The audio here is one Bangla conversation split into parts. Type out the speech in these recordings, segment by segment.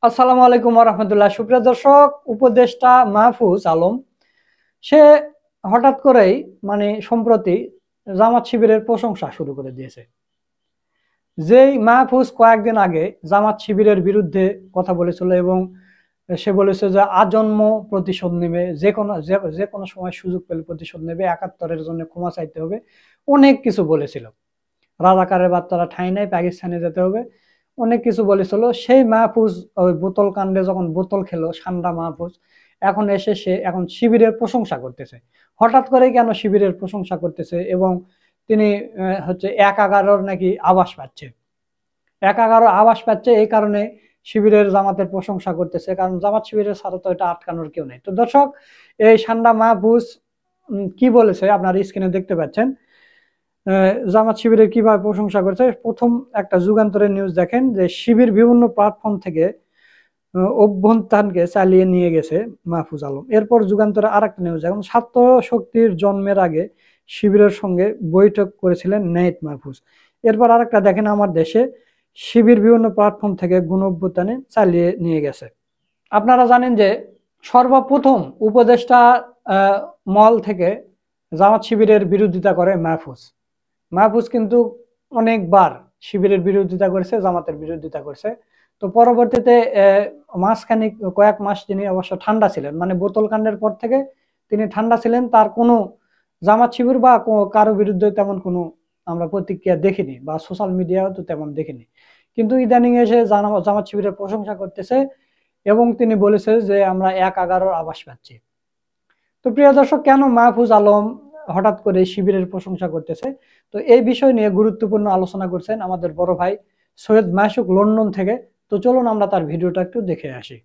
আসসালামু আলাইকুম ওয়া রাহমাতুল্লাহ। সুপ্রিয় দর্শক, উপদেষ্টা মাহফুজ আলম সে হঠাৎ করেই সম্প্রতি জামাত শিবিরের প্রশংসা শুরু করে দিয়েছে। যেই মাহফুজ কয়েকদিন আগে জামাত শিবিরের বিরুদ্ধে কথা বলেছিল এবং সে বলেছে যে আজন্ম প্রতিশোধ নেবে, যে কোনো সময় সুযোগ পেলে প্রতিশোধ নেবে, ৭১-এর জন্য ক্ষমা চাইতে হবে, অনেক কিছু বলেছিল। রাজাকারের বাচ্চারা ঠাঁই নাই, পাকিস্তানে যেতে হবে, অনেক কিছু বলেছিল। সেই মাহফুজ ওই বোতল কাণ্ডে যখন বোতল খেলো সান্ডা মাহফুজ, এখন এসে সে এখন শিবিরের প্রশংসা করতেছে। হঠাৎ করে কেন শিবিরের প্রশংসা করতেছে? এবং তিনি হচ্ছে ১/১১ নাকি আভাস পাচ্ছে, ১/১১ আভাস পাচ্ছে, এই কারণে শিবিরের জামাতের প্রশংসা করতেছে। কারণ জামাত শিবিরের ছাড়া তো এটা আটকানোর কেউ নেই। তো দর্শক, এই সান্ডা মাহফুজ কি বলেছে আপনারা স্ক্রিনে দেখতে পাচ্ছেন। জামাত শিবিরের কিভাবে প্রশংসা করছে। প্রথম একটা যুগান্তরের নিউজ দেখেন যে শিবির বিভিন্ন প্ল্যাটফর্ম থেকে অভ্যন্তানকে চালিয়ে নিয়ে গেছে মাহফুজ আলম। এরপর যুগান্তরে আর একটা নিউজ দেখেন, ছাত্র শক্তির জন্মের আগে শিবিরের সঙ্গে বৈঠক করেছিলেন নাহিদ মাহফুজ। এরপর আর একটা দেখেন, আমার দেশে শিবির বিভিন্ন প্ল্যাটফর্ম থেকে গণ অভ্যুত্থানে চালিয়ে নিয়ে গেছে। আপনারা জানেন যে সর্বপ্রথম উপদেষ্টা মল থেকে জামাত শিবিরের বিরোধিতা করে মাহফুজ। মাহফুজ কিন্তু অনেকবার শিবিরের বিরোধিতা করেছে, জামাতের বিরোধিতা করছে। তো পরবর্তীতে মাসখানিক কয়েক মাস তিনি অবশ্য ঠান্ডা ছিলেন, বোতল কাণ্ডের পর থেকে তিনি ঠান্ডা ছিলেন। তার কোনো জামাত শিবির বা কারো বিরুদ্ধে তেমন কোনো আমরা প্রতিক্রিয়া দেখিনি, বা সোশ্যাল মিডিয়াও তো তেমন দেখিনি। কিন্তু ইদানিং এসে জামাত শিবিরের প্রশংসা করতেছে এবং তিনি বলেছে যে আমরা ১/১১ আভাস পাচ্ছি। তো প্রিয় দর্শক, কেন মাহফুজ আলম হঠাৎ করে শিবিরের প্রশংসা করতেছে? তো এই বিষয় নিয়ে গুরুত্বপূর্ণ আলোচনা করছেন আমাদের বড় ভাই সৈয়দ মাসুক লন্ডন থেকে। তো চলুন আমরা তার ভিডিওটা একটু দেখে আসি।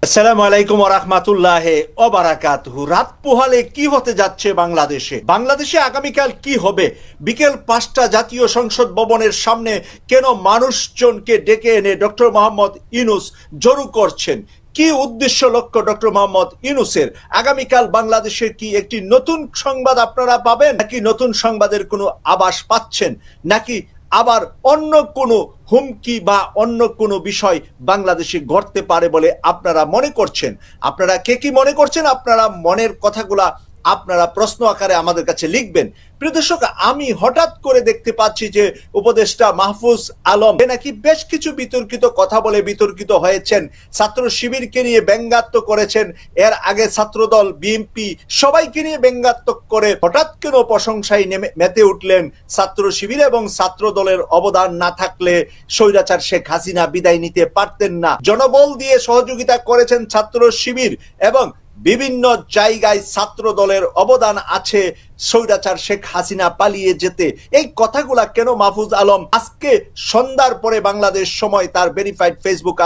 আসসালামু আলাইকুম ওয়া রাহমাতুল্লাহি ওয়া বারাকাতুহু। রাত পোহালে কি হতে যাচ্ছে বাংলাদেশে আগামীকাল কি হবে? বিকেল ৫টা জাতীয় সংসদ ভবনের সামনে কেন মানুষজনকে ডেকে এনে ডক্টর মোহাম্মদ ইউনূস জড়ো করছেন? কি উদ্দেশ্য লক্ষ্য ডক্টর মোহাম্মদ ইউনূসের? আগামীকাল বাংলাদেশের কি একটি নতুন সংবাদ আপনারা পাবেন, নাকি নতুন সংবাদের কোনো আভাস পাচ্ছেন, নাকি আবার অন্য কোনো হুমকি বা অন্য কোনো বিষয় বাংলাদেশে ঘটতে পারে বলে আপনারা মনে করছেন? আপনারা কে কি মনে করছেন? আপনারা মনের কথাগুলা আপনারা প্রশ্ন আকারে আমাদের কাছে লিখবেন। প্রিয় দর্শক, আমি হঠাৎ করে দেখতে পাচ্ছি যে উপদেষ্টা মাহফুজ আলম নাকি বেশ কিছু বিতর্কিত কথা বলে বিতর্কিত হয়েছেন, ছাত্র শিবিরকে নিয়ে ব্যঙ্গাত্মক করেছেন, এর আগে ছাত্রদল বিএনপি সবাইকে নিয়ে ব্যঙ্গাত্মক করে হঠাৎ কেন প্রশংসায় মেতে উঠলেন? ছাত্র শিবির এবং ছাত্র দলের অবদান না থাকলে স্বৈরাচার শেখ হাসিনা বিদায় নিতে পারতেন না। জনবল দিয়ে সহযোগিতা করেছেন ছাত্র শিবির এবং বিভিন্ন জায়গায় ছাত্র দলের অবদান আছে স্বৈরাচার শেখ হাসিনা পালিয়ে যেতে। এই কথাগুলা কেন মাহফুজ আলম আজকে সন্ধ্যার পরে বাংলাদেশ সময় তার ভেরিফাইড ফেসবুক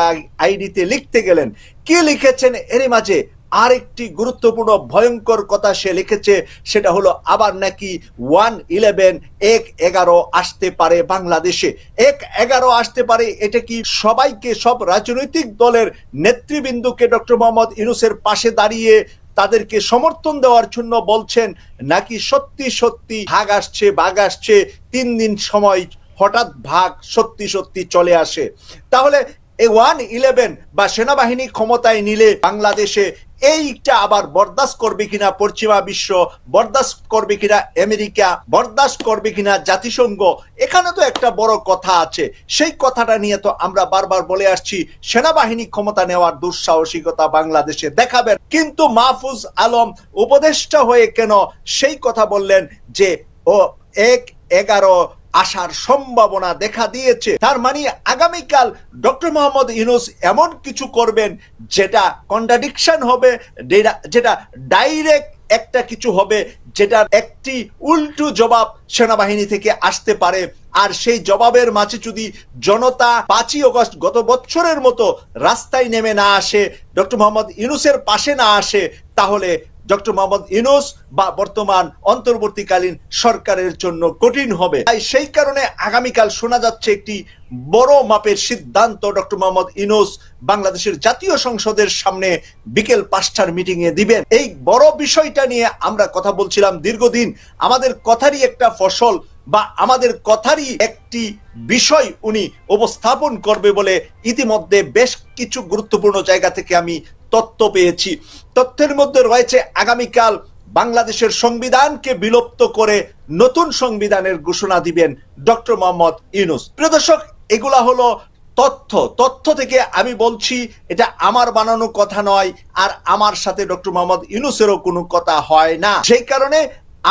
আইডিতে লিখতে গেলেন? কি লিখেছেন? এর মাঝে আরেকটি গুরুত্বপূর্ণ ভয়ঙ্কর কথা সে লিখেছে, সেটা হলো আবার নাকি 1/11 আসতে পারে বাংলাদেশে। 1/11 আসতে পারে, এটা কি সবাইকে, সব রাজনৈতিক দলের নেতৃবৃন্দকে ডক্টর মোহাম্মদ ইউনূসের পাশে দাঁড়িয়ে তাদেরকে সমর্থন দেওয়ার জন্য বলছেন, নাকি সত্যি সত্যি বাঘ আসছে 3 দিন সময় হঠাৎ ভাগ সত্যি সত্যি চলে আসে? তাহলে এই 1/11 বা সেনাবাহিনী ক্ষমতায় নিলে বাংলাদেশে এইটা আবার বরদাস্ত করবে কিনা পশ্চিমা বিশ্ব, বরদাস্ত করবে কিনা আমেরিকা, বরদাস্ত করবে কিনা জাতিসংঘ? এখানে তো একটা বড় কথা আছে। সেই কথাটা নিয়ে তো আমরা বারবার বলে আসছি, সেনাবাহিনী ক্ষমতা নেওয়ার দুঃসাহসিকতা বাংলাদেশে দেখাবেন। কিন্তু মাহফুজ আলম উপদেষ্টা হয়ে কেন সেই কথা বললেন যে 1/11 আসার সম্ভাবনা দেখা দিয়েছে? তার মানে আগামীকাল ডক্টর মোহাম্মদ ইউনূস এমন কিছু করবেন যেটা কন্ট্রাডিকশন হবে, যেটা ডাইরেক্ট একটা কিছু হবে, যেটার একটি উল্টো জবাব সেনাবাহিনী থেকে আসতে পারে। আর সেই জবাবের মাঝে যদি জনতা 5ই আগস্ট গত বছরের মতো রাস্তায় নেমে না আসে, ডক্টর মোহাম্মদ ইউনূসের পাশে না আসে, তাহলে ডক্টর মোহাম্মদ ইউনূস বা বর্তমান অন্তর্বর্তীকালীন সরকারের জন্য কঠিন হবে। তাই সেই কারণে আগামীকাল শোনা যাচ্ছে একটি বড় মাপের সিদ্ধান্ত ডক্টর মোহাম্মদ ইউনূস বাংলাদেশের জাতীয় সংসদের সামনে বিকেল 5টার মিটিং এ দিবেন। এই বড় বিষয়টা নিয়ে আমরা কথা বলছিলাম দীর্ঘদিন, আমাদের কথারই একটা ফসল বা আমাদের কথারই একটি বিষয় উনি উপস্থাপন করবে বলে ইতিমধ্যে বেশ কিছু গুরুত্বপূর্ণ জায়গা থেকে আমি তথ্য পেয়েছি। তথ্যের মধ্যে রয়েছে আগামীকাল বাংলাদেশের সংবিধানকে বিলুপ্ত করে নতুন সংবিধানের ঘোষণা দিবেন ডক্টর মোহাম্মদ ইউনূস। প্রিয় দর্শক, এগুলা হলো তথ্য থেকে আমি বলছি, এটা আমার বানানো কথা নয়, আর আমার সাথে ডক্টর মোহাম্মদ ইউনূসেরও কোনো কথা হয় না। সেই কারণে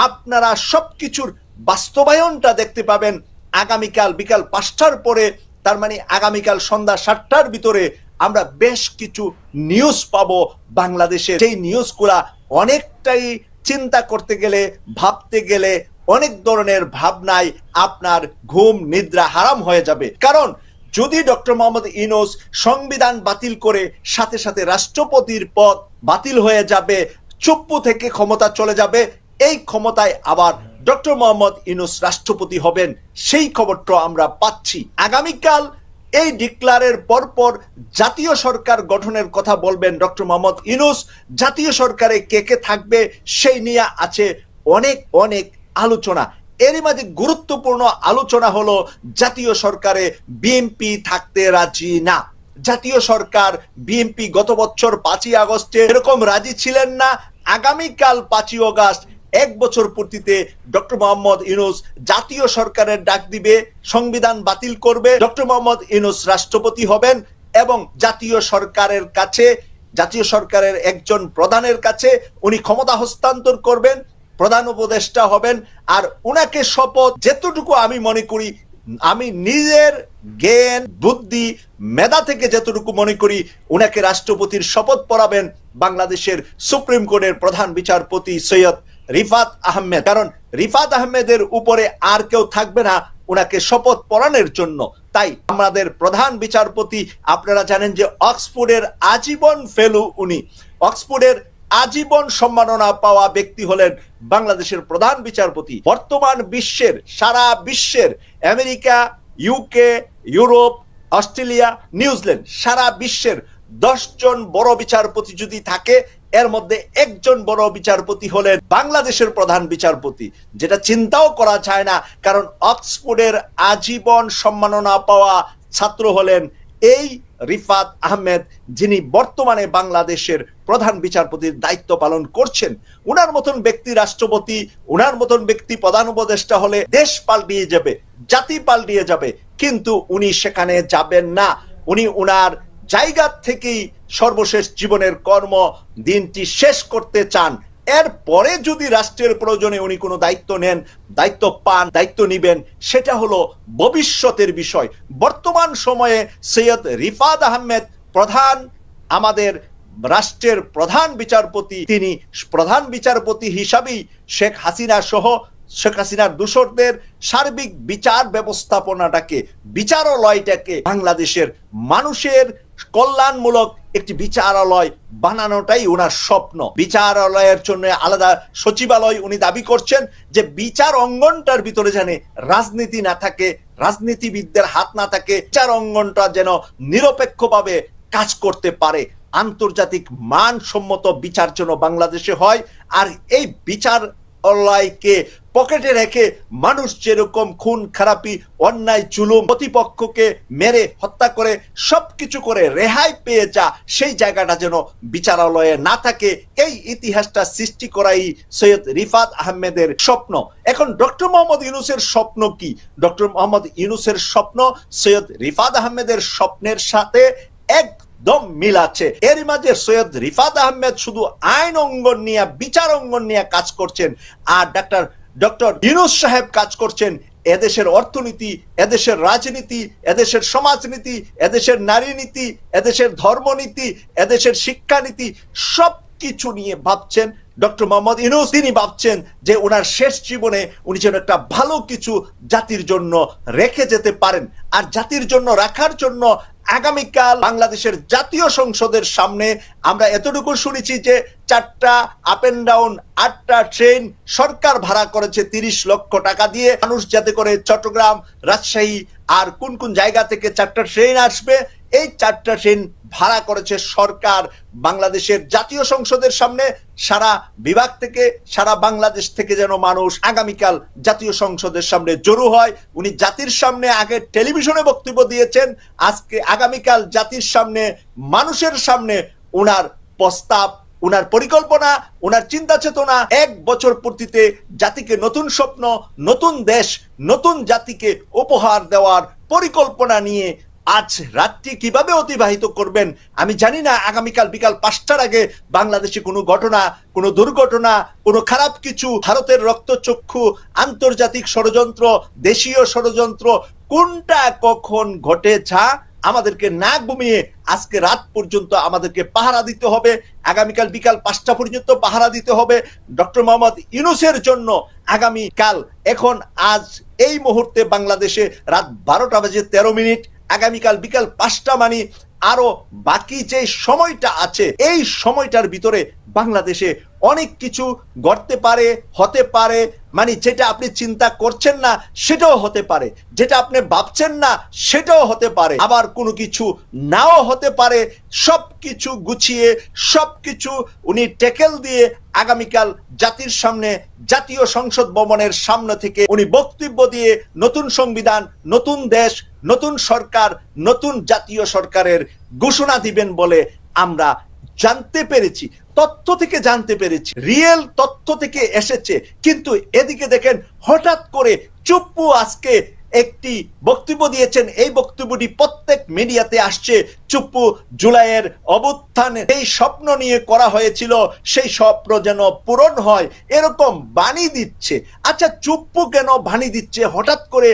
আপনারা সবকিছুর বাস্তবায়নটা দেখতে পাবেন আগামীকাল বিকাল 5টার পরে, তার মানে আগামীকাল সন্ধ্যা 7টার ভিতরে আমরা বেশ কিছু নিউজ পাবো বাংলাদেশে। সেই নিউজগুলা অনেকটাই চিন্তা করতে গেলে, ভাবতে গেলে অনেক ধরনের ভাবনায় আপনার ঘুম নিদ্রা হারাম হয়ে যাবে। কারণ যদি ডক্টর মোহাম্মদ ইউনূস সংবিধান বাতিল করে সাথে সাথে রাষ্ট্রপতির পদ বাতিল হয়ে যাবে, চুপ্পু থেকে ক্ষমতা চলে যাবে, এই ক্ষমতায় আবার ডক্টর মোহাম্মদ ইউনূস রাষ্ট্রপতি হবেন, সেই খবরটা আমরা পাচ্ছি। আগামীকাল এই ডিক্লারের পরপর জাতীয় সরকার গঠনের কথা বলবেন ডক্টর মোহাম্মদ ইউনূস। জাতীয় সরকারে কে কে থাকবে সেই নিয়ে আছে অনেক আলোচনা। এরই মাঝে গুরুত্বপূর্ণ আলোচনা হলো জাতীয় সরকারে বিএনপি থাকতে রাজি না। জাতীয় সরকার বিএনপি গত বছর 5ই আগস্টে এরকম রাজি ছিলেন না। আগামীকাল 5ই আগস্ট 1 বছর পূর্তিতে ডক্টর মোহাম্মদ ইউনূস জাতীয় সরকারের ডাক দিবে, সংবিধান বাতিল করবে, ডক্টর মোহাম্মদ ইউনূস রাষ্ট্রপতি হবেন এবং জাতীয় সরকারের একজন প্রধানের কাছে উনি ক্ষমতা হস্তান্তর করবেন, প্রধান উপদেষ্টা হবেন। আর উনাকে শপথ, যেতটুকু আমি মনে করি, আমি নিজের জ্ঞান বুদ্ধি মেধা থেকে যতটুকু মনে করি, উনাকে রাষ্ট্রপতির শপথ পড়াবেন বাংলাদেশের সুপ্রিম কোর্টের প্রধান বিচারপতি সৈয়দ রিফাত আহমেদ। কারণ রিফাত আহমেদের উপরে আর কেউ থাকবে না উনাকে শপথ পড়ানোর জন্য। তাই আমাদের প্রধান বিচারপতি, আপনারা জানেন যে অক্সফোর্ডের আজীবন ফেলো উনি, অক্সফোর্ডের আজীবন সম্মাননা পাওয়া ব্যক্তি হলেন বাংলাদেশের প্রধান বিচারপতি। বর্তমান সারা বিশ্বের America, UK, Europe, Australia, New Zealand, সারা বিশ্বের 10 জন বড় বিচারপতি যদি থাকে, এর মধ্যে একজন বড় বিচারপতি হলেন বাংলাদেশের প্রধান বিচারপতি, যেটা চিন্তাও করা যায় না। কারণ অক্সফোর্ডের আজীবন সম্মাননা পাওয়া ছাত্র হলেন এই রিফাত আহমেদ, যিনি বর্তমানে বাংলাদেশের প্রধান বিচারপতির দায়িত্ব পালন করছেন। উনার মতন ব্যক্তি রাষ্ট্রপতি, উনার মতন ব্যক্তি প্রধান উপদেষ্টা হলে দেশ পাল্টিয়ে যাবে, জাতি পাল্টিয়ে যাবে, কিন্তু উনি সেখানে যাবেন না। উনি উনার জায়গা থেকেই সর্বশেষ জীবনের কর্ম দিনটি শেষ করতে চান। এরপরে যদি রাষ্ট্রের প্রয়োজনে উনি কোনো দায়িত্ব নেন, দায়িত্ব পান, দায়িত্ব নিবেন, সেটা হলো ভবিষ্যতের বিষয়। বর্তমান সময়ে সৈয়দ রিফাত আহমেদ আমাদের রাষ্ট্রের প্রধান বিচারপতি, তিনি প্রধান বিচারপতি হিসাবেই শেখ হাসিনার দূষরদের সার্বিক বিচার ব্যবস্থাপনাটাকে, বিচারালয়টাকে বাংলাদেশের মানুষের কল্যাণমূলক একটি বিচারালয় বানানোটাই ওনার স্বপ্ন। বিচারালয়ের জন্য আলাদা সচিবালয় উনি দাবি করছেন, যে বিচার অঙ্গনটার ভিতরে যেন রাজনীতি না থাকে, রাজনীতিবিদদের হাত না থাকে, বিচার অঙ্গনটা যেন নিরপেক্ষভাবে কাজ করতে পারে, আন্তর্জাতিক মানসম্মত বিচার যেন বাংলাদেশে হয়। আর এই বিচারালয়কে পকেটে রেখে মানুষ যেরকম খুন খারাপি, অন্যায় জুলুম, প্রতিপক্ষকে মেরে হত্যা করে সবকিছু করে রেহাই পেয়ে যা, সেই জায়গাটা যেন বিচারালয়ে না থাকে, এই ইতিহাসটা সৃষ্টি করাই সৈয়দ রিফাত আহমেদের স্বপ্ন। এখন ডক্টর মোহাম্মদ ইউনূসের স্বপ্ন কি? ডক্টর মোহাম্মদ ইউনূসের স্বপ্ন সৈয়দ রিফাত আহমেদের স্বপ্নের সাথে একদম মিল আছে। এর মাঝে সৈয়দ রিফাত আহমেদ শুধু আইন অঙ্গন নিয়ে, বিচার অঙ্গন নিয়ে কাজ করছেন, আর ডক্টর ইউনূস সাহেব কাজ করছেন এদেশের অর্থনীতি, এদেশের রাজনীতি, এদেশের সমাজনীতি, এদেশের নারী নীতি, এদেশের ধর্মনীতি, এদেশের শিক্ষানীতি, সবকিছু নিয়ে ভাবছেন ডক্টর মোহাম্মদ ইউনূস। তিনি ভাবছেন যে ওনার শেষ জীবনে উনি যেন একটা ভালো কিছু জাতির জন্য রেখে যেতে পারেন। আর জাতির জন্য রাখার জন্য আগামীকাল বাংলাদেশের জাতীয় সংসদের সামনে আমরা এতটুকু শুনেছি যে 4টা আপ এন্ড ডাউন 8টা ট্রেন সরকার ভাড়া করেছে 30 লক্ষ টাকা দিয়ে, মানুষ যাতে করে চট্টগ্রাম, রাজশাহী আর কোন কোন জায়গা থেকে 4টা ট্রেন আসবে, এই 4টা ট্রেন ভাড়া করেছে সরকার বাংলাদেশের জাতীয় সংসদের সামনে। সারা বিভাগ থেকে, সারা বাংলাদেশ থেকে যেন মানুষ আগামীকাল জাতীয় সংসদের সামনে জড়ো হয়। উনি জাতির সামনে আগে টেলিভিশনে বক্তব্য দিয়েছেন, আজকে আগামীকাল জাতির সামনে, মানুষের সামনে উনার প্রস্তাব, উনার পরিকল্পনা, উনার চিন্তা চেতনা, 1 বছর পূর্তিতে জাতিকে নতুন স্বপ্ন, নতুন দেশ, নতুন জাতিকে উপহার দেওয়ার পরিকল্পনা নিয়ে আজ রাতটি কিভাবে অতিবাহিত করবেন আমি জানি না। আগামীকাল বিকাল 5টার আগে বাংলাদেশে কোনো ঘটনা, কোনো দুর্ঘটনা, কোনো খারাপ কিছু, ভারতের রক্তচক্ষু, আন্তর্জাতিক ষড়যন্ত্র, দেশীয় ষড়যন্ত্র, কোনটা কখন ঘটে যা আমাদেরকে না ঘুমিয়ে আজকে রাত পর্যন্ত আমাদেরকে পাহারা দিতে হবে। আগামীকাল বিকাল 5টা পর্যন্ত পাহারা দিতে হবে ডক্টর মোহাম্মদ ইউনূসের জন্য। আগামীকাল এখন আজ এই মুহূর্তে বাংলাদেশে রাত 12টা বেজে 13 মিনিট। আগামীকাল বিকাল 5টা মানে আরো বাকি যে সময়টা আছে, এই সময়টার ভিতরে বাংলাদেশে অনেক কিছু ঘটতে পারে, হতে পারে। মানে যেটা আপনি চিন্তা করছেন না সেটাও হতে পারে, যেটা আপনি ভাবছেন না সেটাও হতে পারে, আবার কোনো কিছু নাও হতে পারে। সবকিছু গুছিয়ে, সবকিছু উনি ট্যাকেল দিয়ে আগামীকাল জাতির সামনে, জাতীয় সংসদ ভবনের সামনে থেকে উনি বক্তব্য দিয়ে নতুন সংবিধান, নতুন দেশ, নতুন সরকার, নতুন জাতীয় সরকারের ঘোষণা দিবেন বলে আমরা জানতে পেরেছি, তথ্য থেকে জানতে পেরেছি, রিয়েল তথ্য থেকে এসেছে। কিন্তু এদিকে দেখেন হঠাৎ করে চুপ্পু আজকে একটি বক্তব্য দিয়েছেন, এই বক্তব্যটি প্রত্যেক মিডিয়াতে আসছে। চুপ্পু জুলাইয়ের অভ্যুত্থানে এই স্বপ্ন নিয়ে করা হয়েছিল, সেই স্বপ্ন যেন পূরণ হয় এরকম বাণী দিচ্ছে। আচ্ছা, চুপ্পু কেন বাণী দিচ্ছে হঠাৎ করে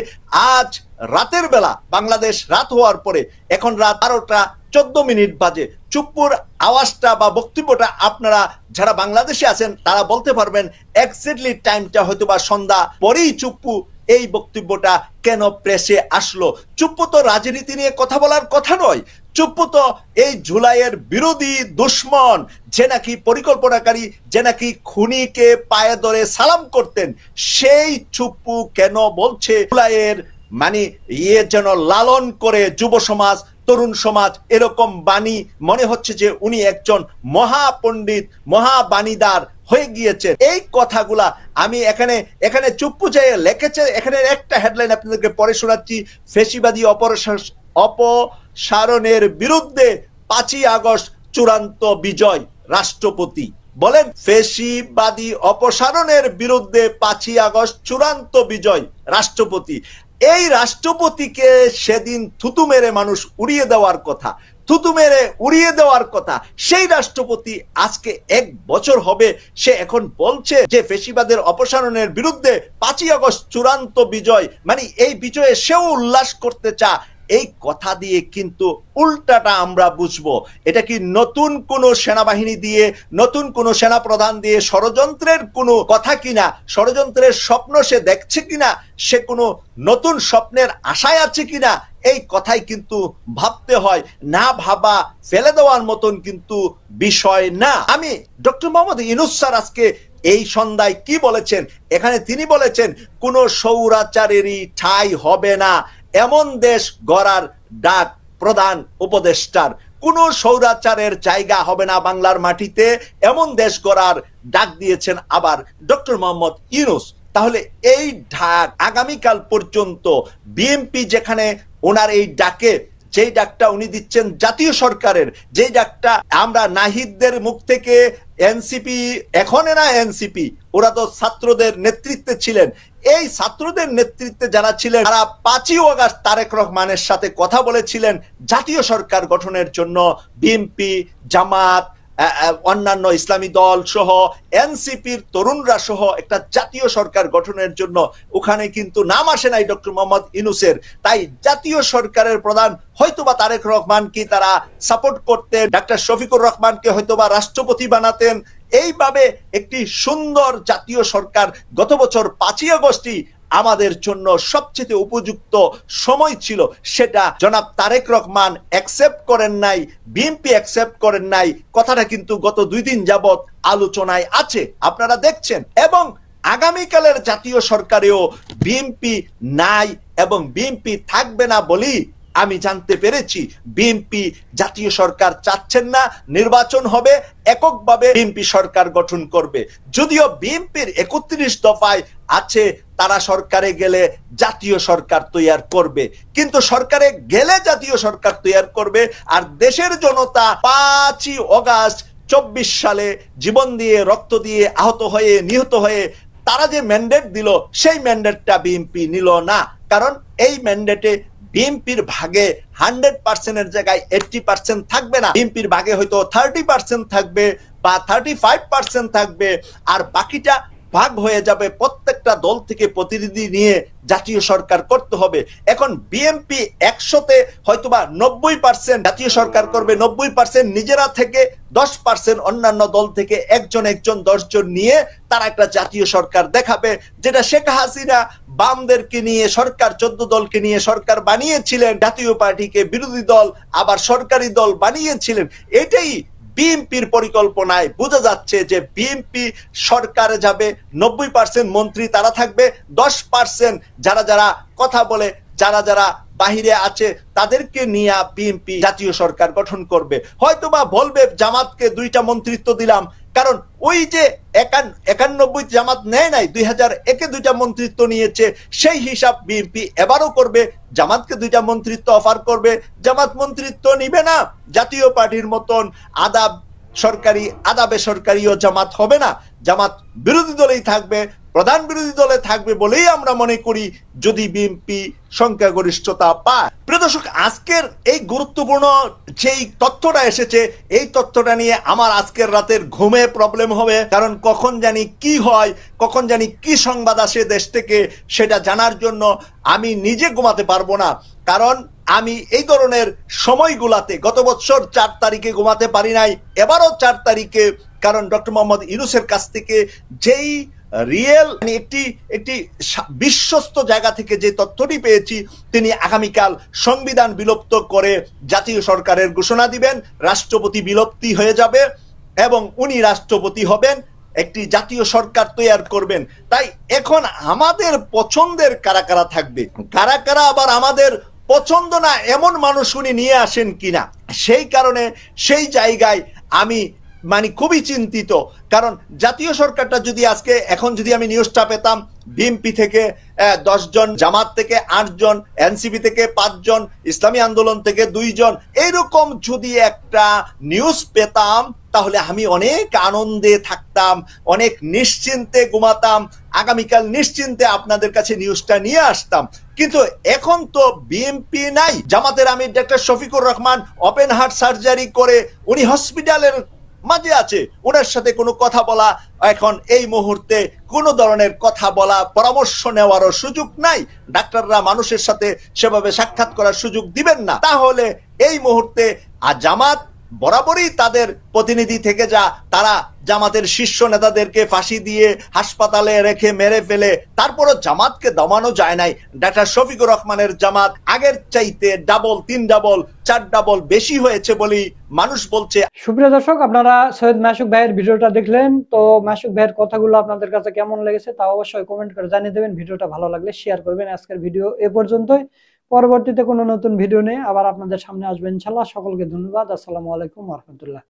আজ রাতের বেলা? বাংলাদেশ রাত হওয়ার পরে, এখন রাত 12টা 14 মিনিট বাজে। চুপ্পুর আওয়াজটা বা বক্তব্যটা আপনারা যারা বাংলাদেশে আছেন তারা বলতে পারবেন এক্স্যাক্টলি টাইমটা হয়তো বা সন্ধ্যা পরেই চুপ্পু এই বক্তব্যটা কেন প্রেসে আসলো। চুপ্পু তো রাজনীতি নিয়ে কথা বলার কথা নয়, চুপ্পু তো এই জুলাইয়ের বিরোধী দুশ্মন, যে নাকি পরিকল্পনাকারী, যে নাকি খুনিকে পায়ে ধরে সালাম করতেন, সেই চুপ্পু কেন বলছে জুলাইয়ের মানে যেন লালন করে যুব সমাজ, তরুণ সমাজ, এরকম বাণী? মনে হচ্ছে যে উনি একজন মহাপণ্ডিত, মহাবাণীদার হয়ে গিয়েছে। এই কথাগুলা আমি এখানে চুপ্পু যে লিখেছে, এখানে একটা হেডলাইন আপনাদেরকে পড়ে শোনাচ্ছি। ফ্যাসিবাদী অপসারণের বিরুদ্ধে 5ই আগস্ট চূড়ান্ত বিজয় রাষ্ট্রপতি। বলেন, ফ্যাসিবাদী অপসারণের বিরুদ্ধে 5ই আগস্ট চূড়ান্ত বিজয় রাষ্ট্রপতি। এই রাষ্ট্রপতিকে সেদিন থুতু মেরে মানুষ উড়িয়ে দেওয়ার কথা, থুতু মেরে উড়িয়ে দেওয়ার কথা। সেই রাষ্ট্রপতি আজকে 1 বছর হবে, সে এখন বলছে যে ফ্যাসিবাদের অপসারণের বিরুদ্ধে 5ই আগস্ট চূড়ান্ত বিজয়, মানে এই বিজয়ে সেও উল্লাস করতে চায়। এই কথা দিয়ে কিন্তু উল্টাটা আমরা বুঝবো। এটা কি নতুন কোন সেনাবাহিনী দিয়ে, নতুন কোন সেনা প্রধান দিয়ে ষড়যন্ত্রের কোনো কথা কিনা, ষড়যন্ত্রের স্বপ্ন সে দেখছে কিনা, সে কোনো নতুন স্বপ্নের আশায় আছে কিনা, এই কথাই কিন্তু ভাবতে হয়। না ভাবা ফেলে দেওয়ার মতন কিন্তু বিষয় না। আমি ডক্টর মোহাম্মদ ইউনূস স্যার আজকে এই সন্ধ্যায় কি বলেছেন, এখানে তিনি বলেছেন কোনো স্বৈরাচারেরই ঠাঁই হবে না, এমন দেশ গড়ার ডাক প্রধান উপদেষ্টার। কোন স্বৈরাচারের জায়গা হবে না বাংলার মাটিতে, এমন দেশ গড়ার ডাক দিয়েছেন আবার ডক্টর মোহাম্মদ ইউনূস। তাহলে এই ডাক আগামীকাল পর্যন্ত বিএনপি যেখানে ওনার এই ডাকে, যেই ডাকটা উনি দিচ্ছেন জাতীয় সরকারের, যেই ডাকটা আমরা নাহিদদের মুখ থেকে, এনসিপি এখন না এনসিপি, ওরা তো ছাত্রদের নেতৃত্বে ছিলেন, এই ছাত্রদের নেতৃত্বে যারা ছিলেন তারা 5ই আগস্ট তারেক রহমানের সাথে কথা বলেছিলেন জাতীয় সরকার গঠনের জন্য। বিএনপি, জামাত, অন্যান্য ইসলামী দল সহ এনসিপির তরুণরা সহ একটা জাতীয় সরকার গঠনের জন্য। ওখানে কিন্তু নাম আসে নাই ডক্টর মোহাম্মদ ইউনূসের। তাই জাতীয় সরকারের প্রধান হয়তোবা তারেক রহমানকে তারা সাপোর্ট করতেন, ডাক্তার শফিকুর রহমানকে হয়তোবা রাষ্ট্রপতি বানাতেন। এইভাবে একটি সুন্দর জাতীয় সরকার গত বছর 5ই আগস্টই আমাদের জন্য সবচেয়ে উপযুক্ত সময় ছিল, সেটা জনাব তারেক রহমান অ্যাকসেপ্ট করেন নাই, বিএনপি অ্যাকসেপ্ট করেন নাই। কথাটা কিন্তু গত 2 দিন যাবত আলোচনায় আছে, আপনারা দেখছেন। এবং আগামীকালের জাতীয় সরকারেও বিএনপি নাই এবং বিএনপি থাকবে না বলি আমি জানতে পেরেছি বিএনপি জাতীয় সরকার চাচ্ছেন না, নির্বাচন হবে, এককভাবে বিএনপি সরকার গঠন করবে। যদিও বিএনপির 31 দফায় আছে তারা সরকারে গেলে জাতীয় সরকার তৈরি করবে, কিন্তু সরকারে গেলে জাতীয় সরকার তৈরি করবে। আর দেশের জনতা 5ই অগাস্ট 24 সালে জীবন দিয়ে, রক্ত দিয়ে, আহত হয়ে, নিহত হয়ে তারা যে ম্যান্ডেট দিল, সেই ম্যান্ডেটটা বিএনপি নিল না। কারণ এই ম্যান্ডেটে বিএনপির ভাগে 100%-এর জায়গায় 80% থাকবে না, বিএনপির ভাগে হয়তো 30% থাকবে বা 35% থাকবে, আর বাকিটা ভাগ হয়ে যাবে। প্রত্যেকটা দল থেকে প্রতিনিধি নিয়ে জাতীয় সরকার করতে হবে। এখন বিএনপি 100-তে হয়তোবা 90% জাতীয় সরকার করবে, 90% নিজেরা থেকে, 10% অন্যান্য দল থেকে একজন 10 জন নিয়ে তারা একটা জাতীয় সরকার দেখাবে। যেটা শেখ হাসিনা বামদেরকে নিয়ে সরকার, 14 দলকে নিয়ে সরকার বানিয়েছিলেন, জাতীয় পার্টিকে বিরোধী দল আবার সরকারি দল বানিয়েছিলেন। এটাই বিএনপির পরিকল্পনায় বোঝা যাচ্ছে যে বিএনপি সরকারে যাবে, 90% মন্ত্রী তারা থাকবে, 10% যারা যারা কথা বলে, যারা যারা বাহিরে আছে তাদেরকে নিয়ে বিএনপি জাতীয় সরকার গঠন করবে। হয়তোবা বলবে জামাতকে 2টা মন্ত্রিত্ব দিলাম, কারণ ওই যে 91 জামাত নেয় নাই, 2001-এ 2টা মন্ত্রিত্ব নিয়েছে, সেই হিসাব বিএনপি এবারও করবে, জামাতকে 2টা মন্ত্রিত্ব অফার করবে। জামাত মন্ত্রিত্ব নিবে না, জাতীয় পার্টির মতন আধা সরকারি আধা বেসরকারিও জামাত হবে না, জামাত বিরোধী দলেই থাকবে, প্রধান বিরোধী দলে থাকবে বলেই আমরা মনে করি, যদি বিএনপি সংখ্যাগরিষ্ঠতা পায়। প্রিয় দর্শক, আজকের এই গুরুত্বপূর্ণ যেই তথ্যটা এসেছে, এই তথ্যটা নিয়ে আমার আজকের রাতের ঘুমে প্রবলেম হবে, কারণ কখন জানি কি হয়, কখন জানি কি সংবাদ আসে দেশ থেকে, সেটা জানার জন্য আমি নিজে ঘুমাতে পারবো না। কারণ আমি এই ধরনের সময়গুলাতে গত বছর 4 তারিখে ঘুমাতে পারি নাই, এবারও 4 তারিখে, কারণ ডক্টর মোহাম্মদ ইউনূসের কাছ থেকে যেই রিয়েল একটি বিশ্বস্ত জায়গা থেকে যে তথ্যটি পেয়েছি, তিনি আগামীকাল সংবিধান বিলুপ্ত করে জাতীয় সরকারের ঘোষণা দিবেন, রাষ্ট্রপতি বিলুপ্তি হয়ে যাবে এবং উনি রাষ্ট্রপতি হবেন, একটি জাতীয় সরকার তৈরি করবেন। তাই এখন আমাদের পছন্দের কারা কারা থাকবে, কারা কারা আবার আমাদের পছন্দ না এমন মানুষ উনি নিয়ে আসেন কিনা, সেই কারণে সেই জায়গায় আমি খুবই চিন্তিত। কারণ জাতীয় সরকারটা যদি আজকে, এখন যদি আমি নিউজটা পেতাম বিএনপি থেকে 10 জন, জামাত থেকে 8 জন, এনসিপি থেকে 5 জন, ইসলামী আন্দোলন থেকে 2 জন, এইরকম যদি একটা নিউজ পেতাম তাহলে আমি অনেক আনন্দে থাকতাম, অনেক নিশ্চিন্তে ঘুমাতাম, আগামীকাল নিশ্চিন্তে আপনাদের কাছে নিউজটা নিয়ে আসতাম। কিন্তু এখন তো বিএনপি নাই, জামাতের আমির doctor Shafiqur Rahman open heart surgery করে উনি হসপিটালের মাঝে আছে, ওনার সাথে কোনো কথা বলা, এখন এই মুহূর্তে কোনো ধরনের কথা বলা, পরামর্শ নেওয়ারও সুযোগ নাই, ডাক্তাররা মানুষের সাথে সেভাবে সাক্ষাৎ করার সুযোগ দিবেন না। তাহলে এই মুহূর্তে জামাত বরাবরই তাদের প্রতিনিধি থেকে যা, তারা জামাতের শীর্ষ নেতাদেরকে ফাঁসি দিয়ে হাসপাতালে রেখে মেরে ফেলে, তারপরও জামাতকে দমানো যায় নাই। ডাক্তার শফিকুর রহমানের জামাত আগের চাইতে ডাবল, 3 ডাবল, 4 ডাবল বেশি হয়েছে বলেই মানুষ বলছে। সুপ্রিয় দর্শক, আপনারা সৈয়দ মাসুক ভাইয়ের ভিডিওটা দেখলেন, তো মাসুক ভাইয়ের কথাগুলো আপনাদের কাছে কেমন লেগেছে তা অবশ্যই কমেন্ট করে জানিয়ে দেবেন। ভিডিওটা ভালো লাগলে শেয়ার করবেন। আজকের ভিডিও এ পর্যন্তই, পরবর্তীতে কোনো নতুন ভিডিও নিয়ে আবার আপনাদের সামনে আসবেন ইনশাআল্লাহ। সকলকে ধন্যবাদ। আসসালামু আলাইকুম ওয়া রাহমাতুল্লাহ।